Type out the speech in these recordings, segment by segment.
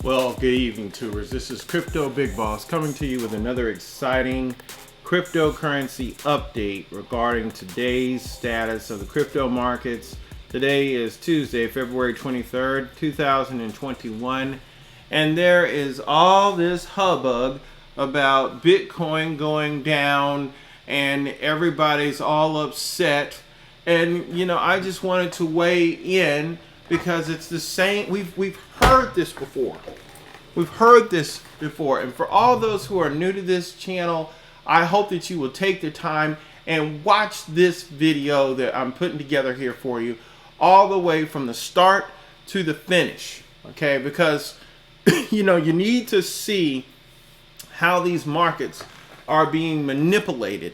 Well, good evening, tubers. This is Crypto Big Boss coming to you with another exciting cryptocurrency update regarding today's status of the crypto markets. Today is Tuesday, February 23rd, 2021, and there is all this hubbub about Bitcoin going down and everybody's all upset. And, I just wanted to weigh in because it's the same. We've heard this before. We've heard this before. And for all those who are new to this channel, I hope that you will take the time and watch this video that I'm putting together here for you all the way from the start to the finish. Okay? Because, you need to see how these markets are being manipulated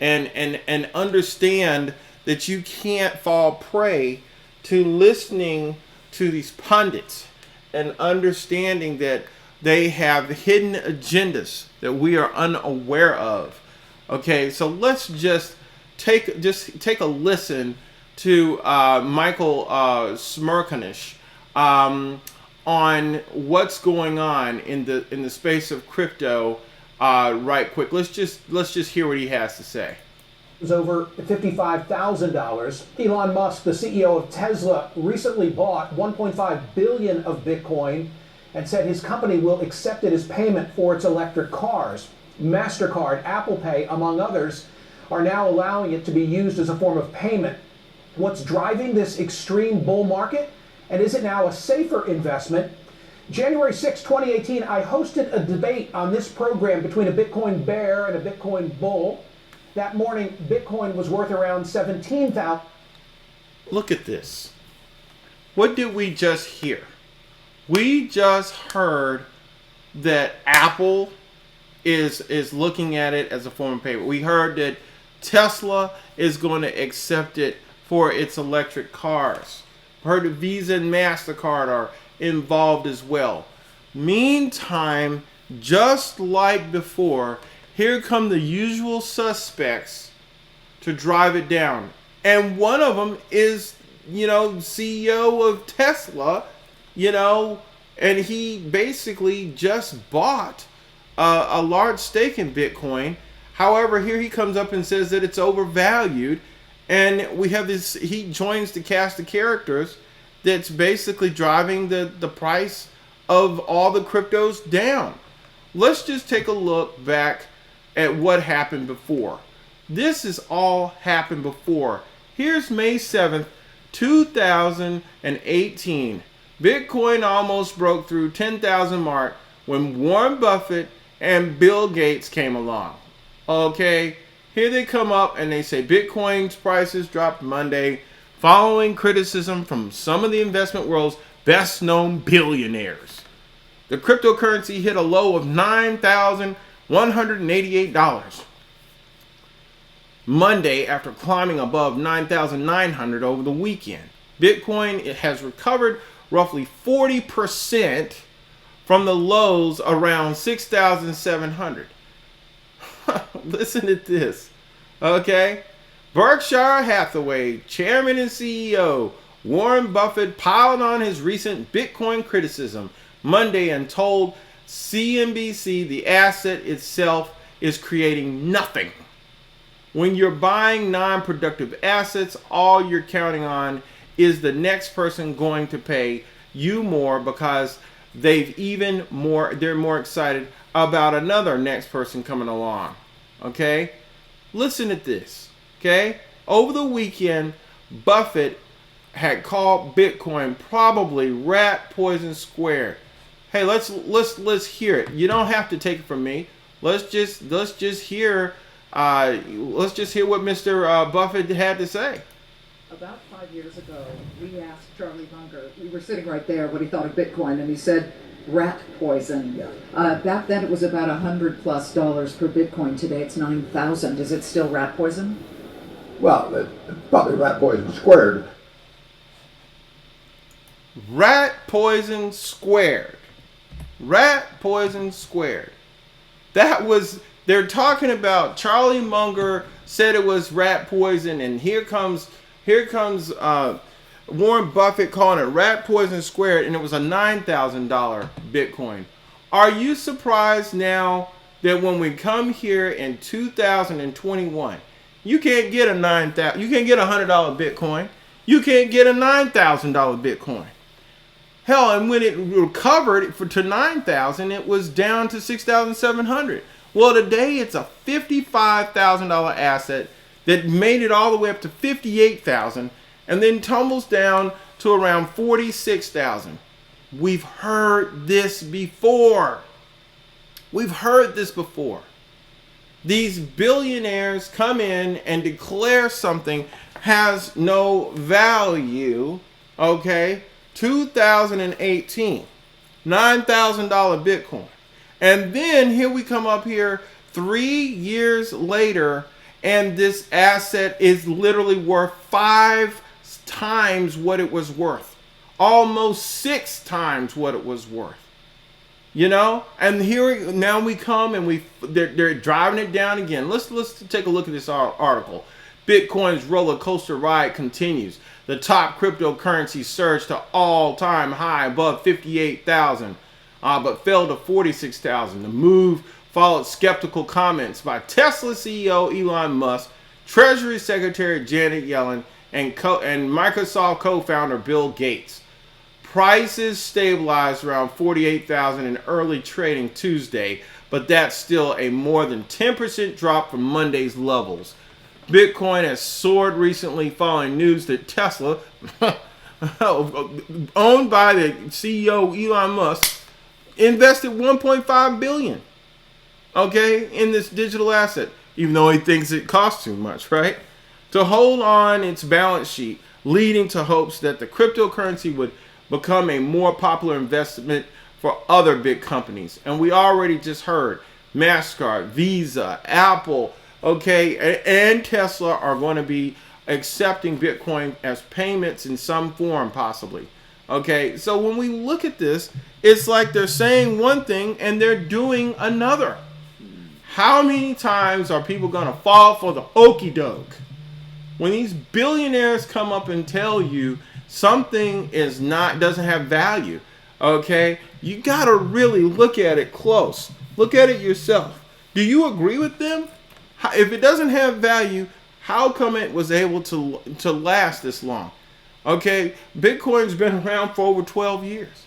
and understand that you can't fall prey to listening to these pundits and understanding that they have hidden agendas that we are unaware of. Okay, so let's just take a listen to Michael Smerconish on what's going on in the space of crypto right quick. Let's just hear what he has to say. Was over $55,000. Elon Musk, the CEO of Tesla, recently bought 1.5 billion of Bitcoin and said his company will accept it as payment for its electric cars. MasterCard, Apple Pay, among others, are now allowing it to be used as a form of payment. What's driving this extreme bull market? And is it now a safer investment? January 6, 2018, I hosted a debate on this program between a Bitcoin bear and a Bitcoin bull. That morning, Bitcoin was worth around 17,000. Look at this. What did we just hear? We just heard that Apple is looking at it as a form of payment. We heard that Tesla is going to accept it for its electric cars. We heard that Visa and MasterCard are involved as well. Meantime, just like before, here come the usual suspects to drive it down. And one of them is, CEO of Tesla, and he basically just bought a large stake in Bitcoin. However, here he comes up and says that it's overvalued. And we have this, he joins the cast of characters that's basically driving the price of all the cryptos down. Let's just take a look back at what happened before. This has all happened before. Here's May 7th, 2018. Bitcoin almost broke through 10,000 mark when Warren Buffett and Bill Gates came along. Okay, here they come up and they say Bitcoin's prices dropped Monday following criticism from some of the investment world's best known billionaires. The cryptocurrency hit a low of $9,188 Monday after climbing above 9,900 over the weekend. Bitcoin, it has recovered roughly 40% from the lows around 6,700. Listen to this. Okay? Berkshire Hathaway chairman and CEO Warren Buffett piled on his recent Bitcoin criticism Monday and told CNBC the asset itself is creating nothing. When you're buying non-productive assets, all you're counting on is the next person going to pay you more because they're more excited about another next person coming along. Okay? Listen to this. Okay? Over the weekend, Buffett had called Bitcoin probably rat poison squared. Hey, let's hear it. You don't have to take it from me. Let's just hear what Mr. Buffett had to say. About 5 years ago, we asked Charlie Munger, we were sitting right there, what he thought of Bitcoin, and he said rat poison. Yeah. Back then it was about $100+ per Bitcoin. Today it's 9,000. Is it still rat poison? Well, probably rat poison squared. Rat poison squared. Rat poison squared. They're talking about Charlie Munger said it was rat poison, and here comes Warren Buffett calling it rat poison squared, and it was a $9,000 Bitcoin. Are you surprised now that when we come here in 2021, you can't get a $9,000, you can't get a $100 Bitcoin, you can't get a $9,000 Bitcoin? Hell, and when it recovered to 9,000, it was down to 6,700. Well, today it's a $55,000 asset that made it all the way up to 58,000 and then tumbles down to around 46,000. We've heard this before. We've heard this before. These billionaires come in and declare something has no value, okay? 2018, $9,000 Bitcoin. And then here we come up here 3 years later, and this asset is literally worth 5 times what it was worth. Almost 6 times what it was worth. You know? And here now we come and they're driving it down again. Let's take a look at this article. Bitcoin's roller coaster ride continues. The top cryptocurrency surged to all-time high above 58,000, but fell to 46,000. The move followed skeptical comments by Tesla CEO Elon Musk, Treasury Secretary Janet Yellen, and Microsoft co-founder Bill Gates. Prices stabilized around 48,000 in early trading Tuesday, but that's still a more than 10% drop from Monday's levels. Bitcoin has soared recently following news that Tesla, owned by the CEO Elon Musk, invested $1.5 billion, okay, in this digital asset, even though he thinks it costs too much, right? To hold on its balance sheet, leading to hopes that the cryptocurrency would become a more popular investment for other big companies. And we already just heard MasterCard, Visa, Apple, okay, and Tesla are going to be accepting Bitcoin as payments in some form, possibly. Okay, so when we look at this, it's like they're saying one thing and they're doing another. How many times are people going to fall for the okie doke? When these billionaires come up and tell you something doesn't have value, okay, you got to really look at it close. Look at it yourself. Do you agree with them? If it doesn't have value, how come it was able to last this long? Okay, Bitcoin's been around for over 12 years.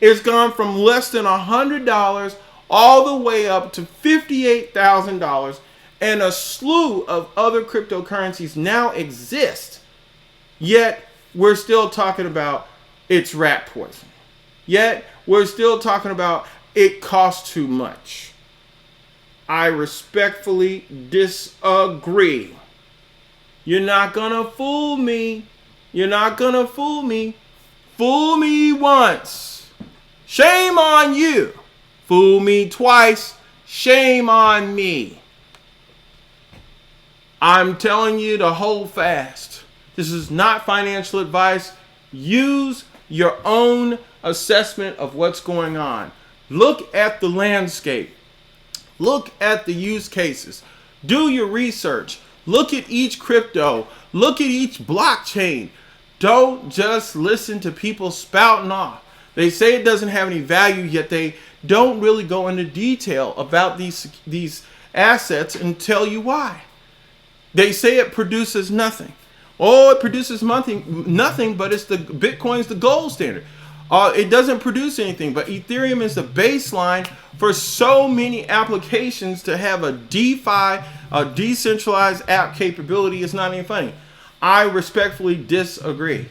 It's gone from less than $100 all the way up to $58,000, and a slew of other cryptocurrencies now exist. Yet we're still talking about it's rat poison. Yet we're still talking about it costs too much. I respectfully disagree. You're not gonna fool me. You're not gonna fool me. Fool me once. Shame on you. Fool me twice. Shame on me. I'm telling you to hold fast. This is not financial advice. Use your own assessment of what's going on. Look at the landscape. Look at the use cases. Do your research. Look at each crypto. Look at each blockchain. Don't just listen to people spouting off. They say it doesn't have any value, yet they don't really go into detail about these assets and tell you why. They say it produces nothing. Oh, it produces nothing, but it's Bitcoin's the gold standard. It doesn't produce anything, but Ethereum is the baseline for so many applications to have a DeFi, a decentralized app capability. It's not even funny. I respectfully disagree.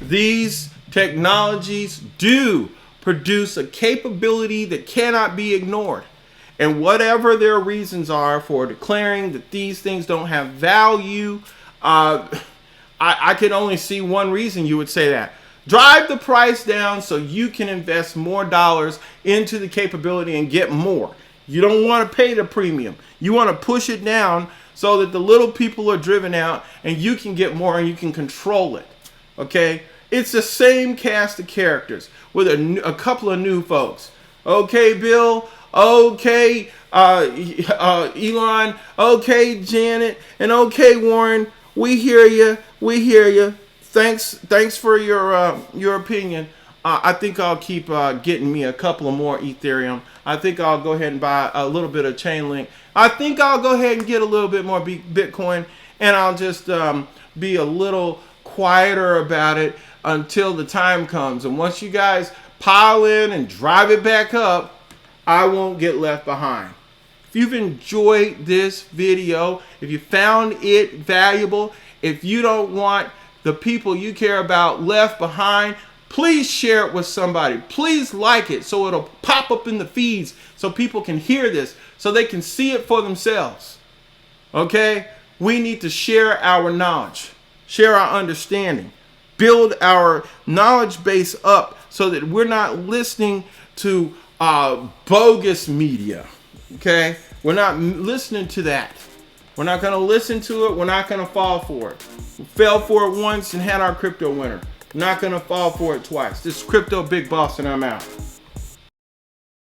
These technologies do produce a capability that cannot be ignored. And whatever their reasons are for declaring that these things don't have value, I can only see one reason you would say that. Drive the price down so you can invest more dollars into the capability and get more. You don't want to pay the premium. You want to push it down so that the little people are driven out and you can get more and you can control it. Okay? It's the same cast of characters with a couple of new folks. Okay, Bill. Okay, Elon. Okay, Janet. And okay, Warren. We hear you. We hear you. Thanks for your opinion. I think I'll keep getting me a couple of more Ethereum. I think I'll go ahead and buy a little bit of Chainlink. I think I'll go ahead and get a little bit more Bitcoin, and I'll just be a little quieter about it until the time comes. And once you guys pile in and drive it back up, I won't get left behind. If you've enjoyed this video, if you found it valuable, if you don't want the people you care about left behind, please share it with somebody. Please like it so it'll pop up in the feeds so people can hear this, so they can see it for themselves. Okay? We need to share our knowledge, share our understanding, build our knowledge base up so that we're not listening to bogus media. Okay? We're not listening to that. We're not going to listen to it. We're not going to fall for it. We fell for it once and had our crypto winter. Not going to fall for it twice. This is Crypto Big Boss, and I'm out.